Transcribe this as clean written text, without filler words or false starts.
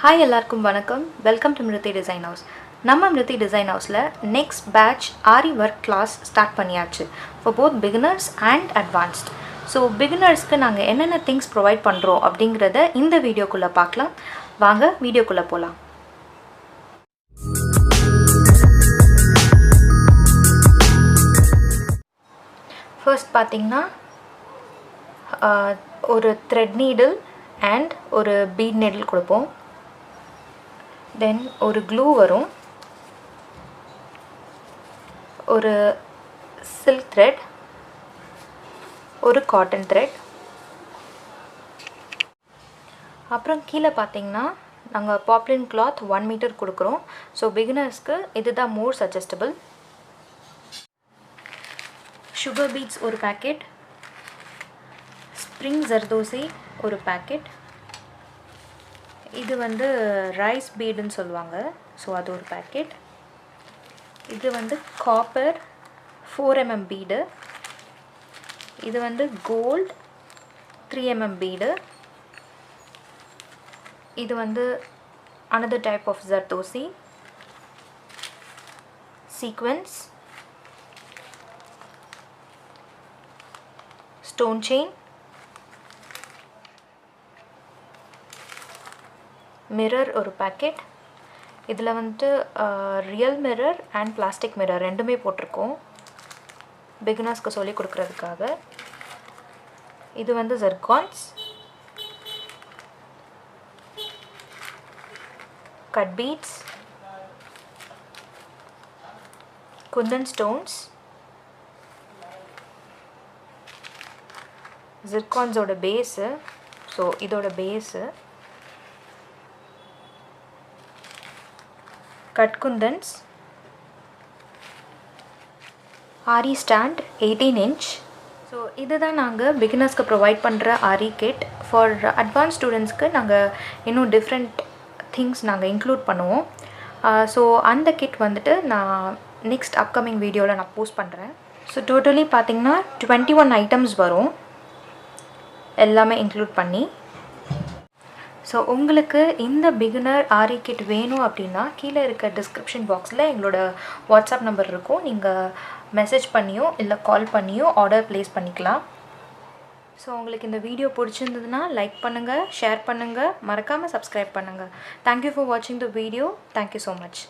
Hi எல்லாருக்கும் வணக்கம். Welcome to Mrithi Design House. நம்ம Mrithi Design Houseல next batch Aari work class start பண்ணியாச்சு for both beginners and advanced. So beginnersக்கு நாங்க என்னென்ன things provide பண்றோம் அப்படிங்கறத இந்த வீடியோக்குள்ள பார்க்கலாம். வாங்க வீடியோக்குள்ள போலாம். First பாத்தீங்கன்னா ஒரு thread needle and ஒரு bead needle கொடுப்போம். Then ஒரு glue வரும், ஒரு silk thread, ஒரு cotton thread. அப்புறம் கீழே பார்த்தீங்கன்னா நாங்கள் poplin cloth 1 meter கொடுக்குறோம். ஸோ பிகினர்ஸ்க்கு இதுதான் more suggestible. sugar beads ஒரு packet, spring zardosi ஒரு packet. இது வந்து ரைஸ் பீடுன்னு சொல்லுவாங்க, ஸோ அது ஒரு பேக்கெட். இது வந்து காப்பர் 4 mm பீடு. இது வந்து கோல்ட் 3 mm பீடு. இது வந்து another type of zardosi. Sequins, stone chain, mirror ஒரு பேக்கெட். இதில் வந்துட்டு real mirror and plastic mirror ரெண்டுமே போட்டிருக்கோம் பிகினர்ஸ்க்கு சொல்லி கொடுக்குறதுக்காக. இது வந்து zircons, cut beads, kundan stones, ஜெர்கான்ஸோட பேஸு, ஸோ இதோட base, cut kundans, aari stand 18 inch. So இதுதான் நாங்கள் பிகினர்ஸ்க்கு ப்ரொவைட் பண்ணுற ஆரி கிட். ஃபார் அட்வான்ஸ் ஸ்டூடெண்ட்ஸ்க்கு நாங்கள் இன்னும் டிஃப்ரெண்ட் திங்ஸ் நாங்கள் இன்க்ளூட் பண்ணுவோம். ஸோ அந்த கிட் வந்துட்டு நான் நெக்ஸ்ட் அப்கமிங் வீடியோவில் நான் போஸ்ட் பண்ணுறேன். ஸோ டோட்டலி பார்த்திங்கன்னா 21 items வரும், எல்லாமே இன்க்ளூட் பண்ணி. ஸோ உங்களுக்கு இந்த பிகினர் ஆரி கிட் வேணும் அப்படின்னா கீழே இருக்க டிஸ்கிரிப்ஷன் பாக்ஸில் எங்களோட வாட்ஸ்அப் நம்பர் இருக்கும். நீங்கள் மெசேஜ் பண்ணியோ இல்லை கால் பண்ணியோ ஆர்டர் ப்ளேஸ் பண்ணிக்கலாம். ஸோ உங்களுக்கு இந்த வீடியோ பிடிச்சிருந்ததுன்னா லைக் பண்ணுங்கள், ஷேர் பண்ணுங்கள், மறக்காமல் சப்ஸ்கிரைப் பண்ணுங்கள். தேங்க்யூ ஃபார் வாட்சிங் the video. Thank you so much.